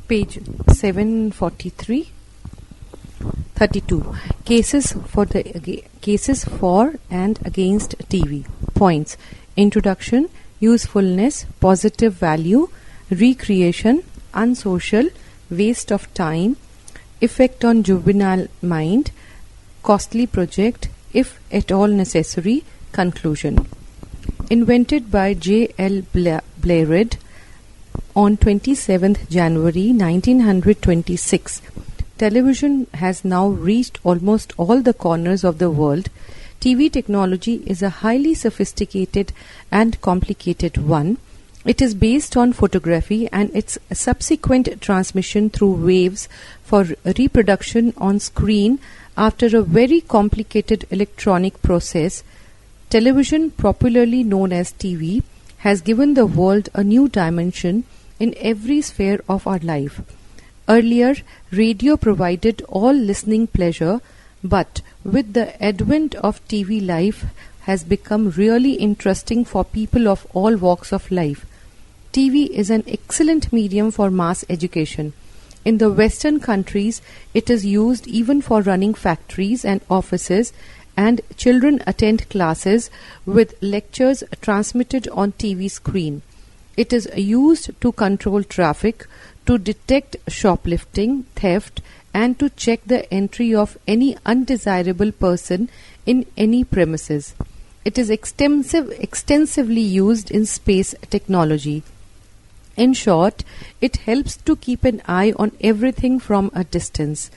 Page 743. 32. Cases for and against TV. Points: introduction, usefulness, positive value, recreation, unsocial, waste of time, effect on juvenile mind, costly project, if at all necessary, conclusion. Invented by J. L. Blairid on 27th January 1926, television has now reached almost all the corners of the world. TV technology is a highly sophisticated and complicated one. It is based on photography and its subsequent transmission through waves for reproduction on screen after a very complicated electronic process. Television, popularly known as TV, has given the world a new dimension in every sphere of our life. Earlier, radio provided all listening pleasure, but with the advent of TV, life has become really interesting for people of all walks of life. TV is an excellent medium for mass education. In the Western countries, it is used even for running factories and offices, and children attend classes with lectures transmitted on TV screen. It is used to control traffic, to detect shoplifting, theft, and to check the entry of any undesirable person in any premises. It is extensively used in space technology. In short, it helps to keep an eye on everything from a distance.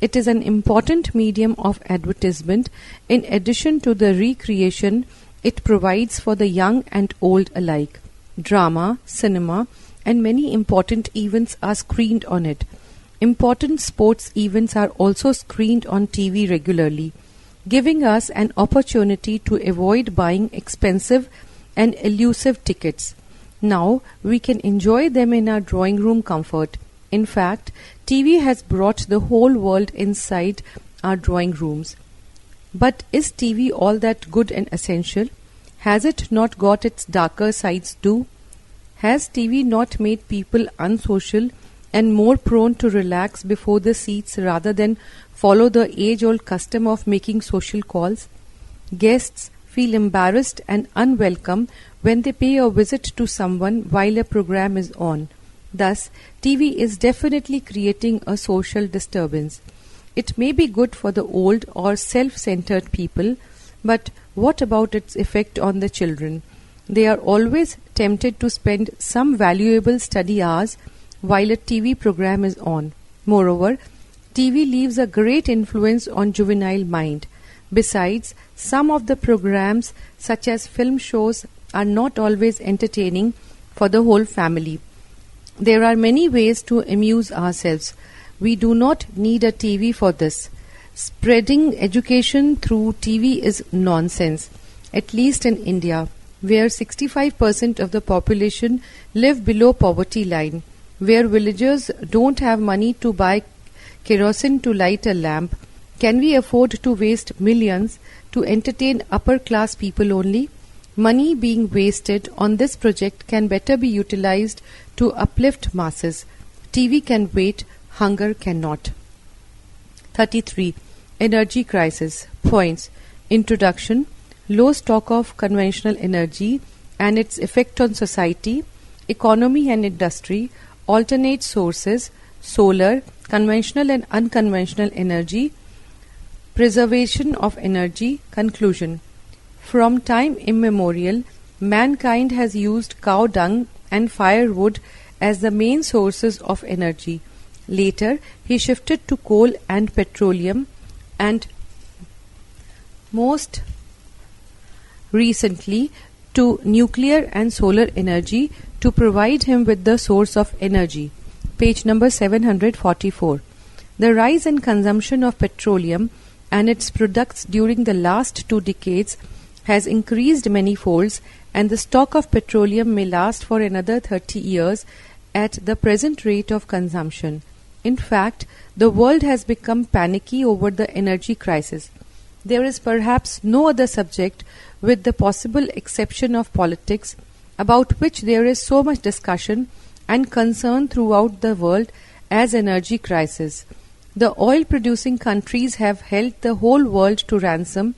It is an important medium of advertisement in addition to the recreation it provides for the young and old alike. Drama, cinema, and many important events are screened on it. Important sports events are also screened on TV regularly, giving us an opportunity to avoid buying expensive and elusive tickets. Now we can enjoy them in our drawing room comfort. In fact, TV has brought the whole world inside our drawing rooms. But is TV all that good and essential? Has it not got its darker sides too? Has TV not made people unsocial and more prone to relax before the seats rather than follow the age-old custom of making social calls? Guests feel embarrassed and unwelcome when they pay a visit to someone while a program is on. Thus, TV is definitely creating a social disturbance. It may be good for the old or self-centered people, but what about its effect on the children? They are always tempted to spend some valuable study hours while a TV program is on. Moreover, TV leaves a great influence on juvenile mind. Besides, some of the programs, such as film shows, are not always entertaining for the whole family. There are many ways to amuse ourselves. We do not need a TV for this. Spreading education through TV is nonsense, at least in India, where 65% of the population live below poverty line, where villagers don't have money to buy kerosene to light a lamp. Can we afford to waste millions to entertain upper-class people only? Money being wasted on this project can better be utilized to uplift masses. TV can wait, hunger cannot. 33. Energy crisis. Points. Introduction. Low stock of conventional energy and its effect on society, economy and industry, alternate sources, solar, conventional and unconventional energy, preservation of energy, conclusion. From time immemorial, mankind has used cow dung and firewood as the main sources of energy. Later, he shifted to coal and petroleum, and most recently to nuclear and solar energy to provide him with the source of energy. Page number 744. The rise in consumption of petroleum and its products during the last 2 decades has increased many folds, and the stock of petroleum may last for another 30 years at the present rate of consumption. In fact, the world has become panicky over the energy crisis. There is perhaps no other subject, with the possible exception of politics, about which there is so much discussion and concern throughout the world as energy crisis. The oil-producing countries have held the whole world to ransom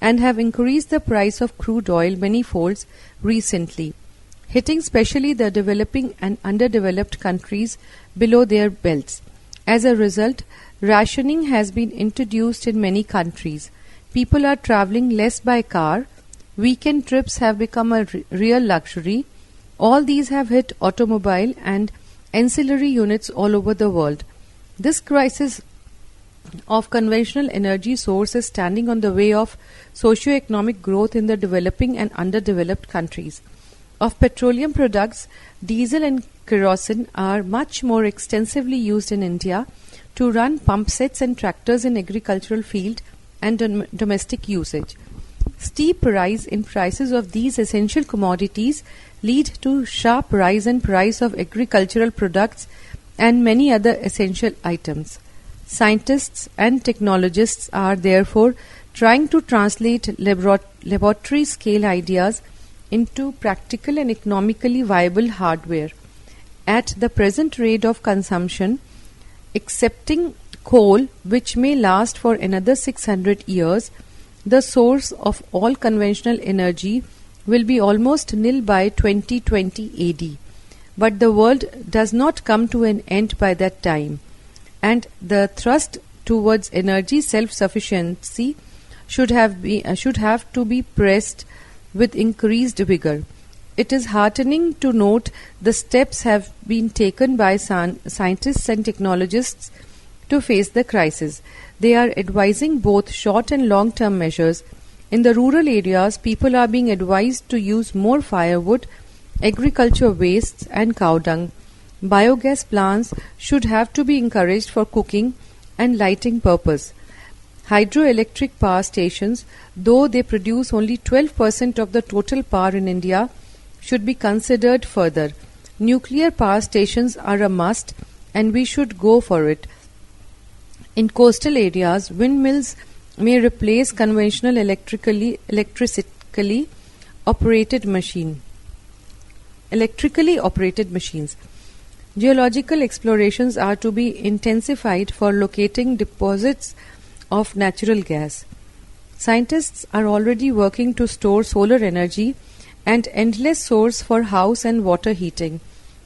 and have increased the price of crude oil many folds recently, hitting especially the developing and underdeveloped countries below their belts. As a result, rationing has been introduced in many countries. People are traveling less by car. Weekend trips have become a real luxury. All these have hit automobile and ancillary units all over the world. This crisis of conventional energy source is standing on the way of socio-economic growth in the developing and underdeveloped countries. Of petroleum products, diesel and kerosene are much more extensively used in India to run pump sets and tractors in agricultural field and domestic usage. Steep rise in prices of these essential commodities lead to sharp rise in price of agricultural products and many other essential items. Scientists and technologists are therefore trying to translate laboratory scale ideas into practical and economically viable hardware. At the present rate of consumption, excepting coal, which may last for another 600 years, the source of all conventional energy will be almost nil by 2020 AD. But the world does not come to an end by that time, and the thrust towards energy self-sufficiency should have to be pressed with increased vigor. It is heartening to note the steps have been taken by scientists and technologists to face the crisis. They are advising both short and long-term measures. In the rural areas, people are being advised to use more firewood, agriculture wastes and cow dung. Biogas plants should have to be encouraged for cooking and lighting purpose. Hydroelectric power stations, though they produce only 12% of the total power in India, should be considered further. Nuclear power stations are a must and we should go for it. In coastal areas, windmills may replace conventional electrically operated machines. Geological explorations are to be intensified for locating deposits of natural gas. Scientists are already working to store solar energy and endless source for house and water heating.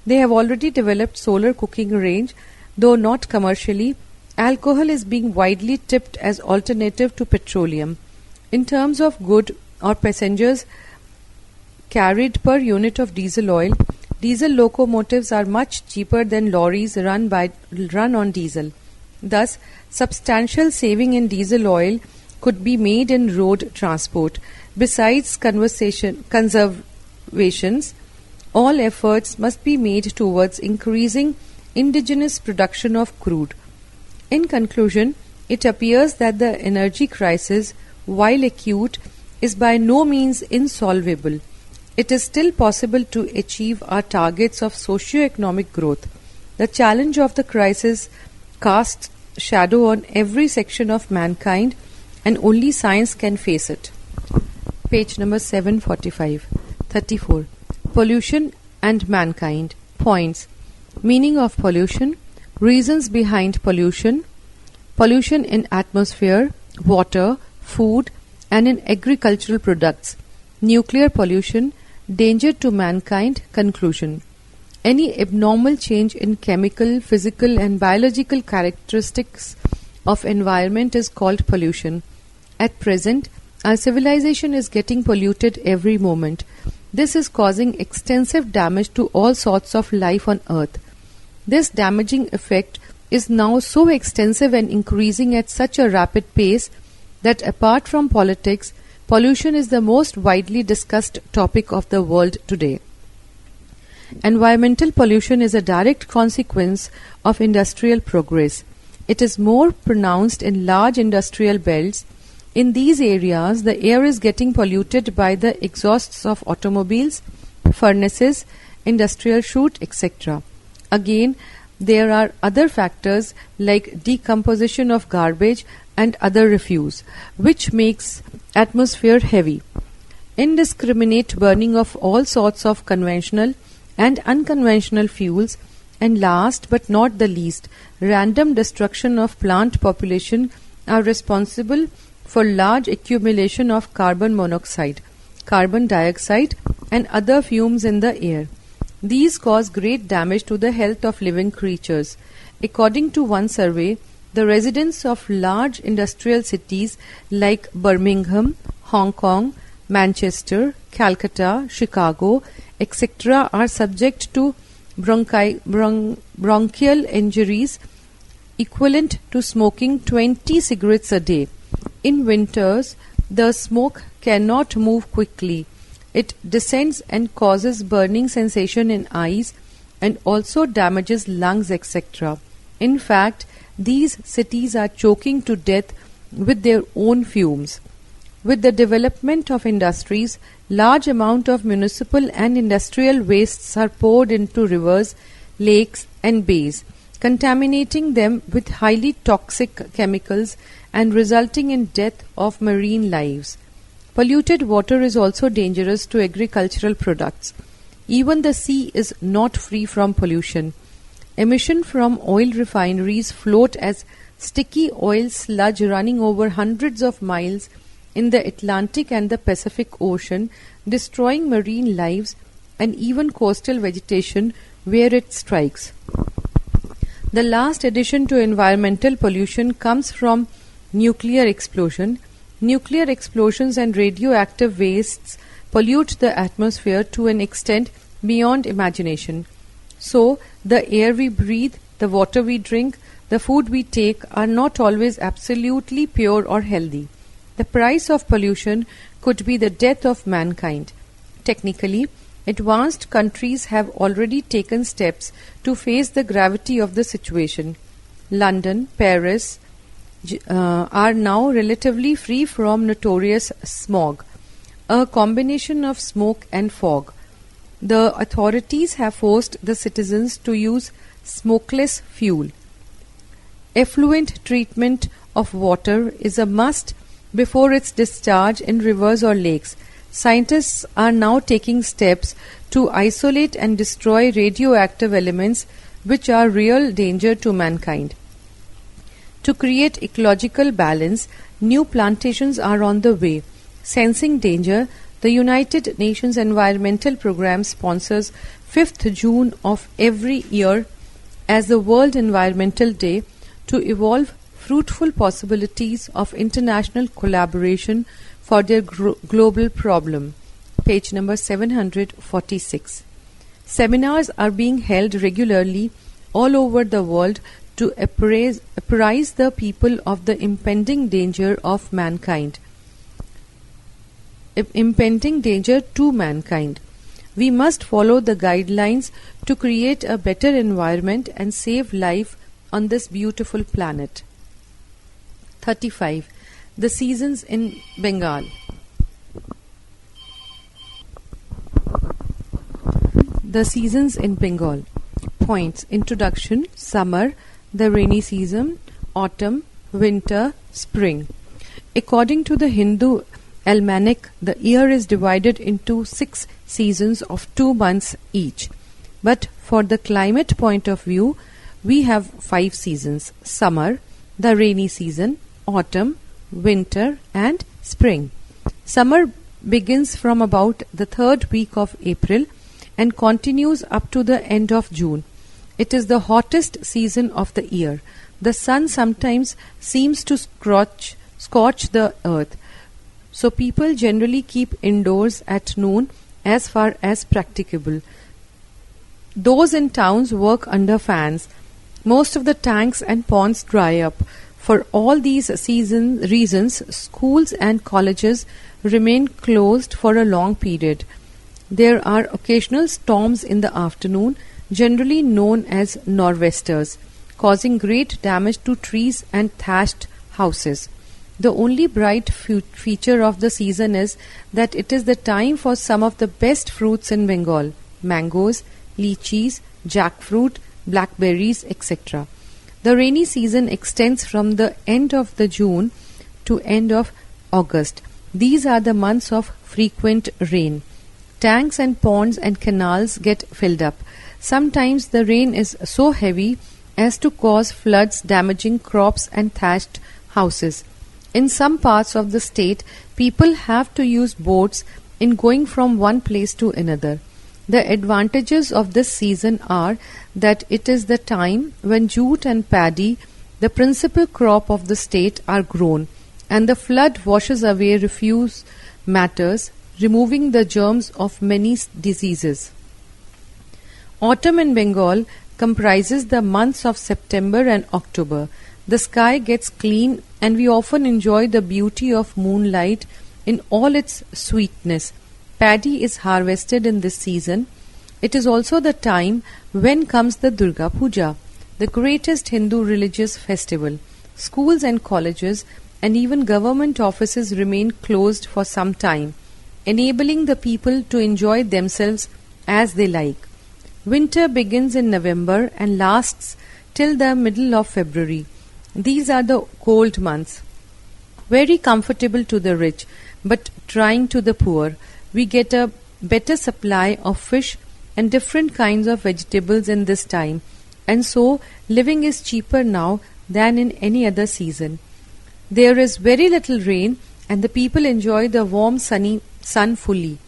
They have already developed solar cooking range, though not commercially. Alcohol is being widely tipped as alternative to petroleum. In terms of good or passengers carried per unit of diesel oil, diesel locomotives are much cheaper than lorries run on diesel. Thus, substantial saving in diesel oil could be made in road transport. Besides conservations, all efforts must be made towards increasing indigenous production of crude. In conclusion, it appears that the energy crisis, while acute, is by no means insolvable. It is still possible to achieve our targets of socio-economic growth. The challenge of the crisis casts shadow on every section of mankind and only science can face it. Page number 34. Pollution and mankind. Points. Meaning of pollution. Reasons behind pollution. Pollution in atmosphere, water, food and in agricultural products. Nuclear pollution. Danger to mankind. Conclusion. Any abnormal change in chemical, physical and biological characteristics of environment is called pollution. At present, our civilization is getting polluted every moment. This is causing extensive damage to all sorts of life on earth. This damaging effect is now so extensive and increasing at such a rapid pace that apart from politics, pollution is the most widely discussed topic of the world today. Environmental pollution is a direct consequence of industrial progress. It is more pronounced in large industrial belts. In these areas, the air is getting polluted by the exhausts of automobiles, furnaces, industrial soot, etc. Again, there are other factors like decomposition of garbage and other refuse, which makes atmosphere heavy. Indiscriminate burning of all sorts of conventional and unconventional fuels And last but not the least, random destruction of plant population are responsible for large accumulation of carbon monoxide, carbon dioxide and other fumes in the air. These cause great damage to the health of living creatures. According to one survey, the residents of large industrial cities like Birmingham, Hong Kong, Manchester, Calcutta, Chicago, etc. are subject to bronchial injuries equivalent to smoking 20 cigarettes a day. In winters, the smoke cannot move quickly. It descends and causes burning sensation in eyes and also damages lungs, etc. In fact, these cities are choking to death with their own fumes. With the development of industries, large amount of municipal and industrial wastes are poured into rivers, lakes and bays, contaminating them with highly toxic chemicals and resulting in death of marine lives. Polluted water is also dangerous to agricultural products. Even the sea is not free from pollution. Emission from oil refineries float as sticky oil sludge running over hundreds of miles in the Atlantic and the Pacific Ocean, destroying marine lives and even coastal vegetation where it strikes. The last addition to environmental pollution comes from nuclear explosion. Nuclear explosions and radioactive wastes pollute the atmosphere to an extent beyond imagination. So, the air we breathe, the water we drink, the food we take are not always absolutely pure or healthy. The price of pollution could be the death of mankind. Technically, advanced countries have already taken steps to face the gravity of the situation. London, Paris are now relatively free from notorious smog, a combination of smoke and fog. The authorities have forced the citizens to use smokeless fuel. Effluent treatment of water is a must before its discharge in rivers or lakes. Scientists are now taking steps to isolate and destroy radioactive elements which are real danger to mankind. To create ecological balance, new plantations are on the way. Sensing danger, the United Nations Environmental Programme sponsors 5th June of every year as the World Environmental Day to evolve fruitful possibilities of international collaboration for their global problem. Page number 746. Seminars are being held regularly all over the world to apprise the people of the impending danger of mankind. Impending danger to mankind. We must follow the guidelines to create a better environment and save life on this beautiful planet. 35. The seasons in Bengal. The seasons in Bengal. Points. Introduction. Summer, the rainy season, autumn, winter, spring. According to the Hindu almanac, the year is divided into 6 seasons of 2 months each. But for the climate point of view, we have 5 seasons: summer, the rainy season, autumn, winter and spring. Summer begins from about the 3rd week of April and continues up to the end of June. It is the hottest season of the year. The sun sometimes seems to scorch the earth, so people generally keep indoors at noon as far as practicable. Those in towns work under fans. Most of the tanks and ponds dry up. For all these reasons, schools and colleges remain closed for a long period. There are occasional storms in the afternoon, generally known as nor'westers, causing great damage to trees and thatched houses. The only bright feature of the season is that it is the time for some of the best fruits in Bengal: mangoes, lychees, jackfruit, blackberries, etc. The rainy season extends from the end of the June to end of August. These are the months of frequent rain. Tanks and ponds and canals get filled up. Sometimes the rain is so heavy as to cause floods damaging crops and thatched houses. In some parts of the state, people have to use boats in going from one place to another. The advantages of this season are that it is the time when jute and paddy, the principal crop of the state, are grown, and the flood washes away refuse matters, removing the germs of many diseases. Autumn in Bengal comprises the months of September and October. The sky gets clean and we often enjoy the beauty of moonlight in all its sweetness. Paddy is harvested in this season. It is also the time when comes the Durga Puja, the greatest Hindu religious festival. Schools and colleges and even government offices remain closed for some time, enabling the people to enjoy themselves as they like. Winter begins in November and lasts till the middle of February. These are the cold months, very comfortable to the rich, but trying to the poor. We get a better supply of fish and different kinds of vegetables in this time, and so living is cheaper now than in any other season. There is very little rain and the people enjoy the warm sunny sun fully.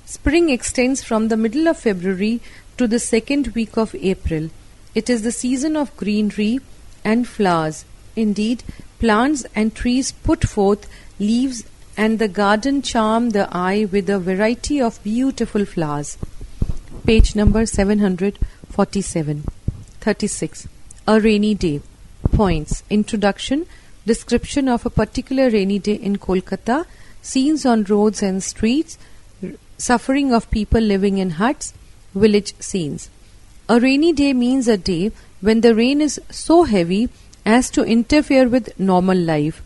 Spring extends from the middle of February to the second week of April. It is the season of greenery and flowers. Indeed, plants and trees put forth leaves and the garden charm the eye with a variety of beautiful flowers. Page number 747. 36. A rainy day. Points. Introduction. Description of a particular rainy day in Kolkata. Scenes on roads and streets. Suffering of people living in huts. Village scenes. A rainy day means a day when the rain is so heavy as to interfere with normal life.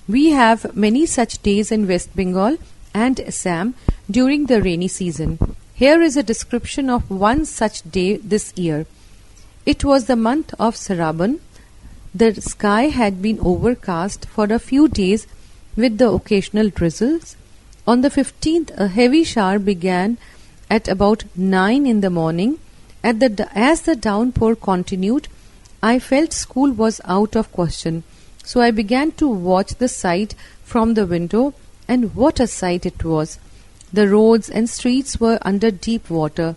We have many such days in West Bengal and Assam during the rainy season. Here is a description of one such day this year. It was the month of Saraban. The sky had been overcast for a few days with the occasional drizzles. On the 15th, a heavy shower began at about 9 in the morning. As the downpour continued, I felt school was out of question. So I began to watch the sight from the window, and what a sight it was! The roads and streets were under deep water.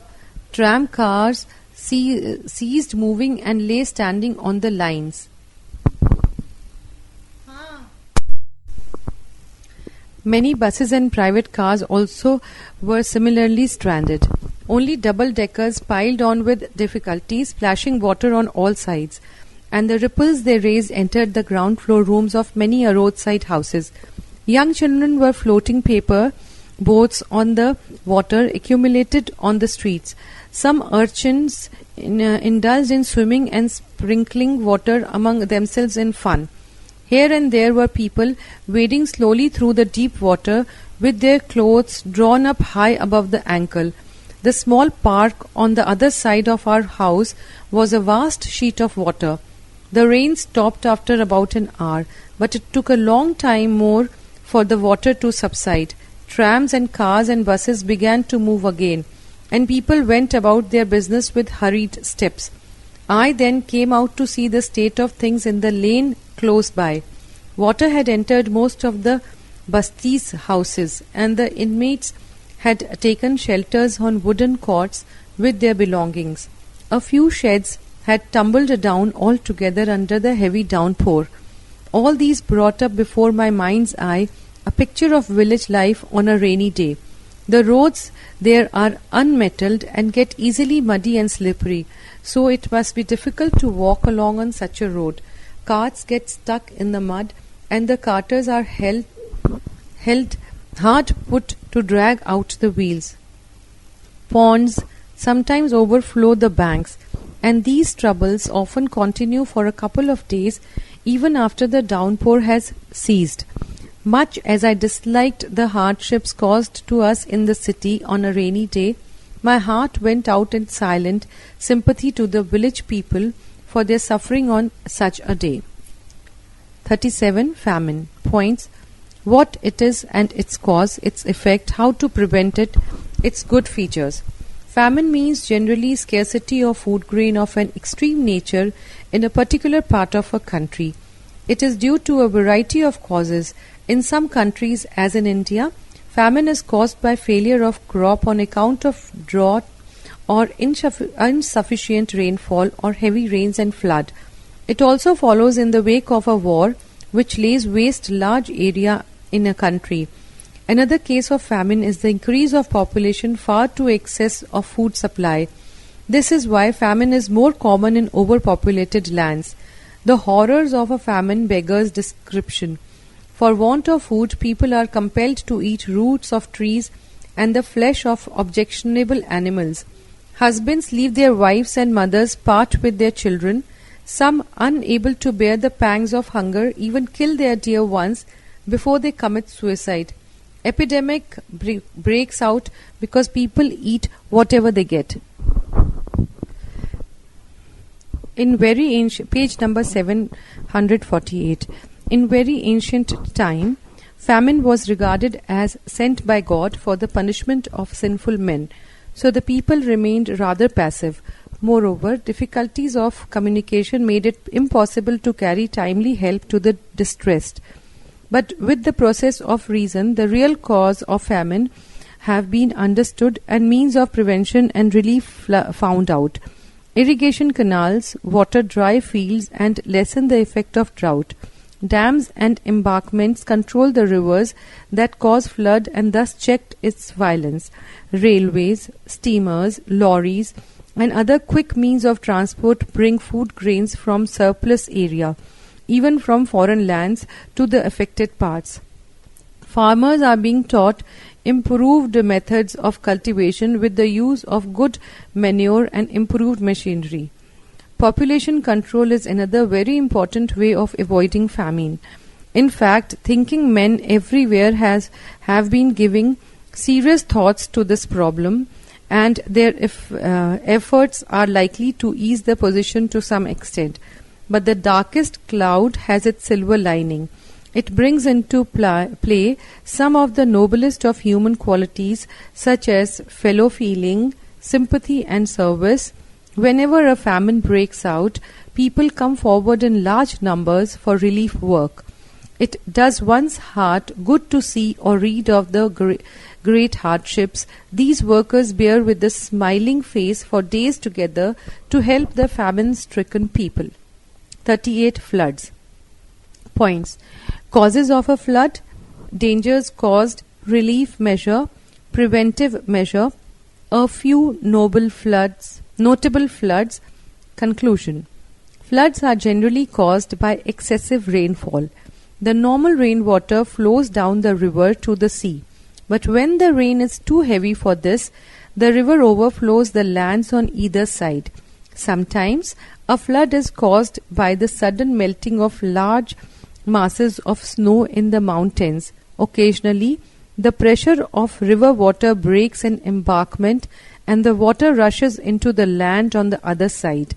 Tram cars ceased moving and lay standing on the lines. Many buses and private cars also were similarly stranded. Only double-deckers piled on with difficulty, splashing water on all sides, and the ripples they raised entered the ground floor rooms of many roadside houses. Young children were floating paper boats on the water accumulated on the streets. Some urchins indulged in swimming and sprinkling water among themselves in fun. Here and there were people wading slowly through the deep water with their clothes drawn up high above the ankle. The small park on the other side of our house was a vast sheet of water. The rain stopped after about an hour, but it took a long time more for the water to subside. Trams and cars and buses began to move again, and people went about their business with hurried steps. I then came out to see the state of things in the lane close by. Water had entered most of the bastis' houses, and the inmates had taken shelters on wooden cots with their belongings. A few sheds had tumbled down altogether under the heavy downpour. All these brought up before my mind's eye a picture of village life on a rainy day. The roads there are unmetalled and get easily muddy and slippery, so it must be difficult to walk along on such a road. Carts get stuck in the mud, and the carters are held hard put to drag out the wheels. Ponds sometimes overflow the banks, and these troubles often continue for a couple of days even after the downpour has ceased. Much as I disliked the hardships caused to us in the city on a rainy day, my heart went out in silent sympathy to the village people for their suffering on such a day. 37. Famine. Points. What it is and its cause, its effect, how to prevent it, its good features. Famine means generally scarcity of food grain of an extreme nature in a particular part of a country. It is due to a variety of causes. In some countries, as in India, famine is caused by failure of crop on account of drought or insufficient rainfall or heavy rains and flood. It also follows in the wake of a war which lays waste large area in a country. Another case of famine is the increase of population far to excess of food supply. This is why famine is more common in overpopulated lands. The horrors of a famine beggars description. For want of food, people are compelled to eat roots of trees and the flesh of objectionable animals. Husbands leave their wives and mothers, part with their children. Some, unable to bear the pangs of hunger, even kill their dear ones before they commit suicide. Epidemic breaks out because people eat whatever they get. In very ancient, page number 748. In very ancient time, famine was regarded as sent by God for the punishment of sinful men, so the people remained rather passive. Moreover, difficulties of communication made it impossible to carry timely help to the distressed. But with the process of reason, the real cause of famine have been understood and means of prevention and relief found out. Irrigation canals water dry fields and lessen the effect of drought. Dams and embankments control the rivers that cause flood and thus checked its violence. Railways, steamers, lorries, and other quick means of transport bring food grains from surplus area, even from foreign lands, to the affected parts. Farmers are being taught improved methods of cultivation with the use of good manure and improved machinery. Population control is another very important way of avoiding famine. In fact, thinking men everywhere have been giving serious thoughts to this problem, and their efforts are likely to ease the position to some extent. But the darkest cloud has its silver lining. It brings into play some of the noblest of human qualities, such as fellow feeling, sympathy and service. Whenever a famine breaks out, people come forward in large numbers for relief work. It does one's heart good to see or read of the great hardships these workers bear with a smiling face for days together to help the famine-stricken people. 38 Floods. Points. Causes of a flood: dangers caused, relief measure, preventive measure, a few notable floods. Conclusion. Floods are generally caused by excessive rainfall. The normal rainwater flows down the river to the sea, but when the rain is too heavy for this, the river overflows the lands on either side. Sometimes a flood is caused by the sudden melting of large masses of snow in the mountains. Occasionally, the pressure of river water breaks an embankment and the water rushes into the land on the other side.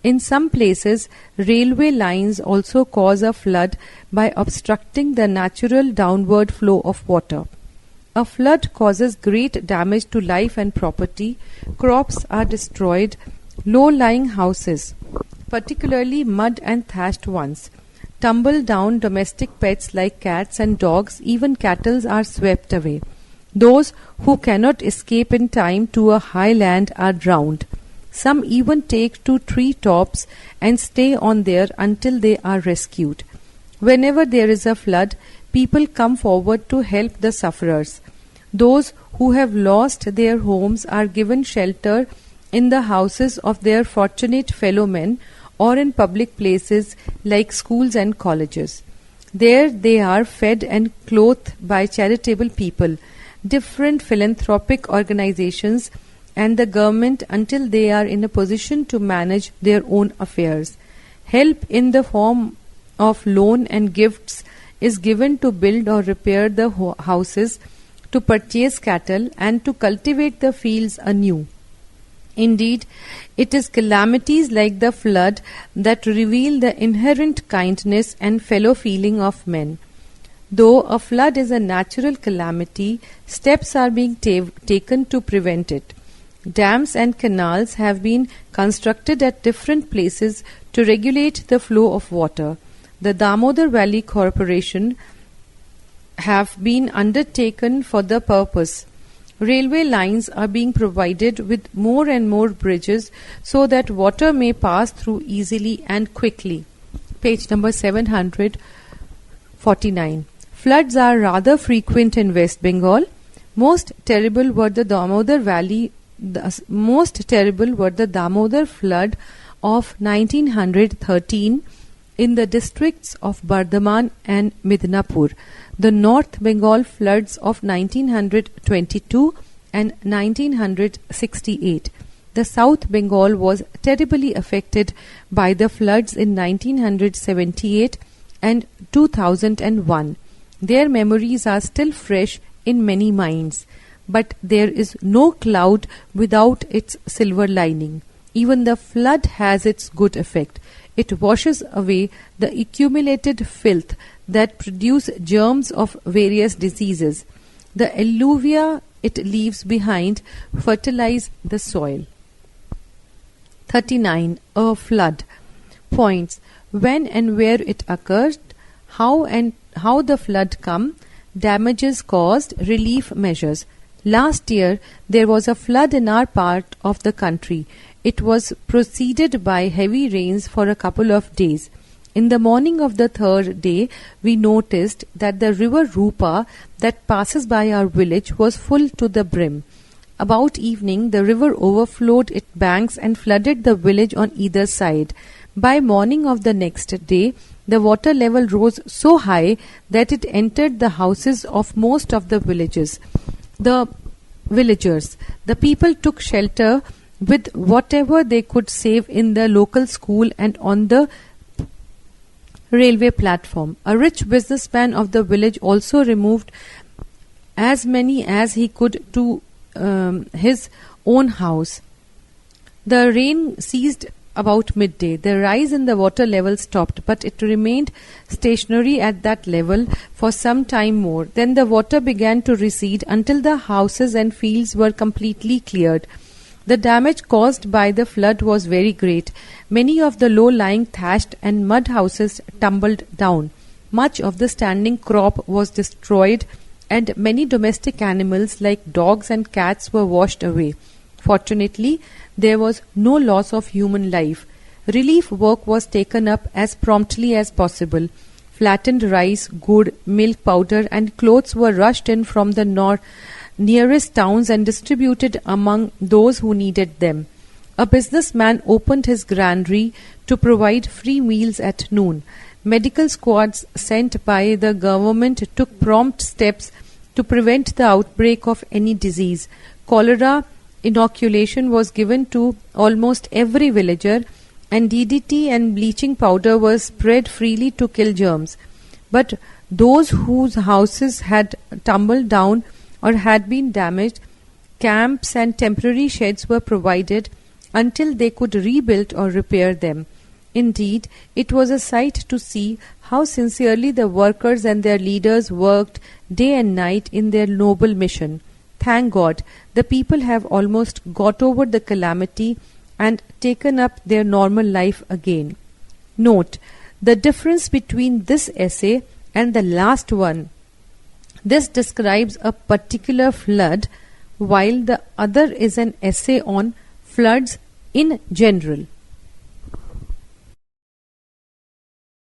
In some places, railway lines also cause a flood by obstructing the natural downward flow of water. A flood causes great damage to life and property. Crops are destroyed. Low-lying houses, particularly mud and thatched ones, tumble down. Domestic pets like cats and dogs, even cattle, are swept away. Those who cannot escape in time to a high land are drowned. Some even take to tree tops and stay on there until they are rescued. Whenever there is a flood, people come forward to help the sufferers. Those who have lost their homes are given shelter in the houses of their fortunate fellow men or in public places like schools and colleges. There they are fed and clothed by charitable people, different philanthropic organizations, and the government until they are in a position to manage their own affairs. Help in the form of loan and gifts is given to build or repair the houses, to purchase cattle, and to cultivate the fields anew. Indeed, it is calamities like the flood that reveal the inherent kindness and fellow feeling of men. Though a flood is a natural calamity, steps are being taken to prevent it. Dams and canals have been constructed at different places to regulate the flow of water. The Damodar Valley Corporation have been undertaken for the purpose. Railway lines are being provided with more and more bridges so that water may pass through easily and quickly. Page number 749. Floods are rather frequent in West Bengal. Most terrible were the Damodar flood of 1913 in the districts of Bardhaman and Midnapur. The North Bengal floods of 1922 and 1968. The South Bengal was terribly affected by the floods in 1978 and 2001. Their memories are still fresh in many minds, but there is no cloud without its silver lining. Even the flood has its good effect. It washes away the accumulated filth that produce germs of various diseases. The alluvia it leaves behind fertilize the soil. 39. A flood. Points: when and where it occurred, how the flood come, damages caused, relief measures. Last year there was a flood in our part of the country. It was preceded by heavy rains for a couple of days. In the morning of the third day, we noticed that the river Rupa that passes by our village was full to the brim. About evening, the river overflowed its banks and flooded the village on either side. By morning of the next day, the water level rose so high that it entered the houses of most of the villagers. The people took shelter with whatever they could save in the local school and on the railway platform. A rich businessman of the village also removed as many as he could to his own house. The rain ceased about midday. The rise in the water level stopped, but it remained stationary at that level for some time more. Then the water began to recede until the houses and fields were completely cleared. The damage caused by the flood was very great. Many of the low-lying thatched and mud houses tumbled down. Much of the standing crop was destroyed, and many domestic animals like dogs and cats were washed away. Fortunately, there was no loss of human life. Relief work was taken up as promptly as possible. Flattened rice, good, milk powder and clothes were rushed in from the nearest towns and distributed among those who needed them. A businessman opened his granary to provide free meals at noon. Medical squads sent by the government took prompt steps to prevent the outbreak of any disease. Cholera inoculation was given to almost every villager, and DDT and bleaching powder was spread freely to kill germs. But those whose houses had tumbled down or had been damaged, camps and temporary sheds were provided until they could rebuild or repair them. Indeed, it was a sight to see how sincerely the workers and their leaders worked day and night in their noble mission. Thank God, the people have almost got over the calamity and taken up their normal life again. Note the difference between this essay and the last one. This describes a particular flood, while the other is an essay on floods in general.